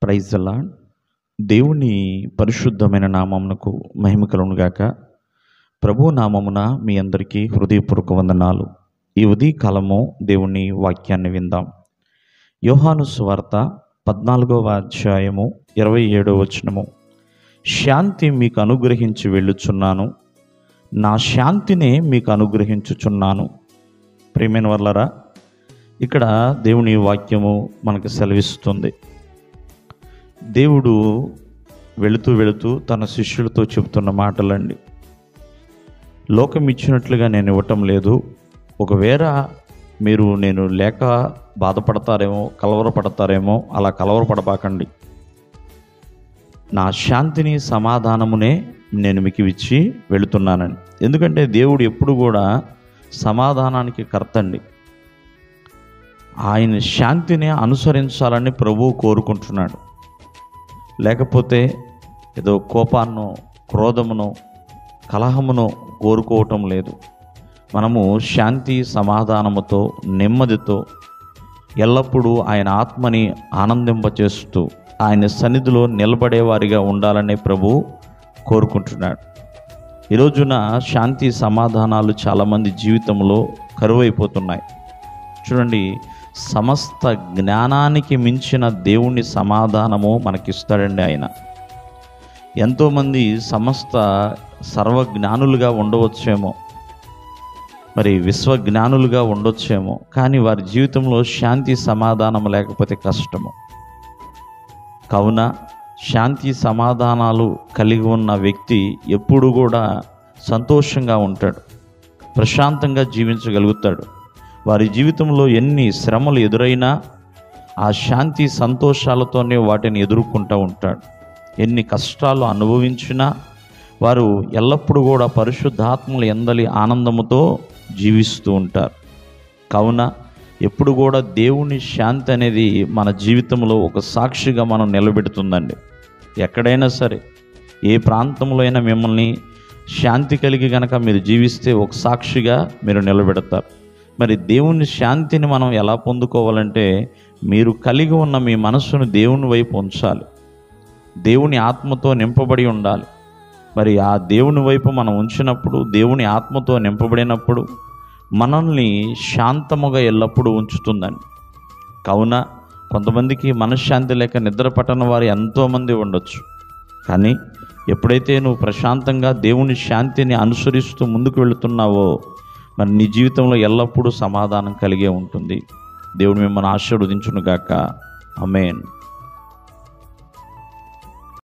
Praise the lord. దేవుని పరిశుద్ధమైన నామమునకు మహిమ కలుగును గాక. ప్రభు నామమున మీ అందరికీ హృదయపూర్వక వందనాలు. ఈ ఉదయకాలము దేవుని వాక్యాన్ని విందాం. యోహాను సువార్త 14వ అధ్యాయము 27వ వచనము. శాంతి మీకు అనుగ్రహించి వెళ్ళుచున్నాను, నా శాంతినే మీకు అనుగ్రహించుచున్నాను. ప్రియమైన వర్లరా, ఇక్కడ దేవుని వాక్యము మనకు సెలవిస్తుంది. దేవుడు వెళుతూ తన శిష్యులతో చెబుతున్న మాటలండి. లోకం ఇచ్చినట్లుగా నేను ఇవ్వటం లేదు. ఒకవేళ మీరు నేను లేక బాధపడతారేమో, కలవరపడతారేమో, అలా కలవరపడబాకండి. నా శాంతిని సమాధానమునే నేను మీకు ఇచ్చి వెళుతున్నానండి. ఎందుకంటే దేవుడు ఎప్పుడు కూడా సమాధానానికి కర్త అండి. ఆయన శాంతిని అనుసరించాలని ప్రభువు కోరుకుంటున్నాడు. లేకపోతే ఏదో కోపాన్నో, క్రోధమునో, కలహమునో కోరుకోవటం లేదు. మనము శాంతి సమాధానముతో, నెమ్మదితో ఎల్లప్పుడూ ఆయన ఆత్మని ఆనందింపచేస్తూ ఆయన సన్నిధిలో నిలబడేవారిగా ఉండాలనే ప్రభువు కోరుకుంటున్నాడు. ఈ రోజున శాంతి సమాధానాలు చాలామంది జీవితంలో కరువైపోతున్నాయి. చూడండి, సమస్త జ్ఞానానికి మించిన దేవుని సమాధానము మనకిస్తాడండి ఆయన. ఎంతోమంది సర్వజ్ఞానులుగా ఉండవచ్చేమో, మరి విశ్వజ్ఞానులుగా ఉండొచ్చేమో, కానీ వారి జీవితంలో శాంతి సమాధానం లేకపోతే కష్టము. కావున శాంతి సమాధానాలు కలిగి ఉన్న వ్యక్తి ఎప్పుడు కూడా సంతోషంగా ఉంటాడు, ప్రశాంతంగా జీవించగలుగుతాడు. వారి జీవితంలో ఎన్ని శ్రమలు ఎదురైనా ఆ శాంతి సంతోషాలతోనే వాటిని ఎదుర్కొంటూ ఉంటాడు. ఎన్ని కష్టాలు అనుభవించినా వారు ఎల్లప్పుడూ కూడా పరిశుద్ధాత్మల యందలి ఆనందముతో జీవిస్తూ ఉంటారు. కావున ఎప్పుడు కూడా దేవుని శాంతి అనేది మన జీవితంలో ఒక సాక్షిగా మనం నిలబెడుతుందండి. ఎక్కడైనా సరే, ఏ ప్రాంతంలో అయినా మిమ్మల్ని శాంతి కలిగి గనక మీరు జీవిస్తే ఒక సాక్షిగా మీరు నిలబెడతారు. మరి దేవుని శాంతిని మనం ఎలా పొందుకోవాలంటే, మీరు కలిగి ఉన్న మీ మనస్సును దేవుని వైపు ఉంచాలి. దేవుని ఆత్మతో నింపబడి ఉండాలి. మరి ఆ దేవుని వైపు మనం ఉంచినప్పుడు, దేవుని ఆత్మతో నింపబడినప్పుడు మనల్ని శాంతముగా ఎల్లప్పుడూ ఉంచుతుందండి. కావున కొంతమందికి మనశ్శాంతి లేక నిద్ర పట్టని వారు ఎంతోమంది ఉండొచ్చు. కానీ ఎప్పుడైతే నువ్వు ప్రశాంతంగా దేవుని శాంతిని అనుసరిస్తూ ముందుకు వెళుతున్నావో, మరి నీ జీవితంలో ఎల్లప్పుడూ సమాధానం కలిగే ఉంటుంది. దేవుడు మిమ్మల్ని ఆశీర్వదించును గాక. ఆమేన్.